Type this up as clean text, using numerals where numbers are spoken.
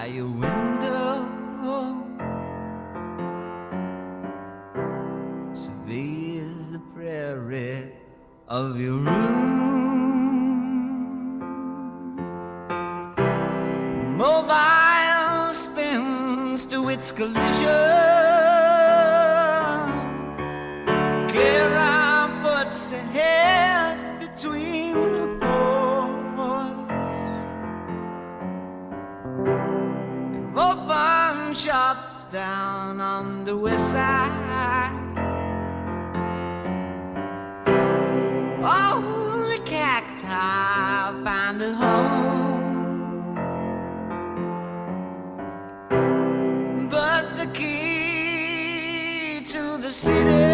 by your window, surveys the prairie of your room. Mobile spins to its collision. Clara puts her head between the poles. Open shops down on the west side. All the cacti find a home, but the key to the city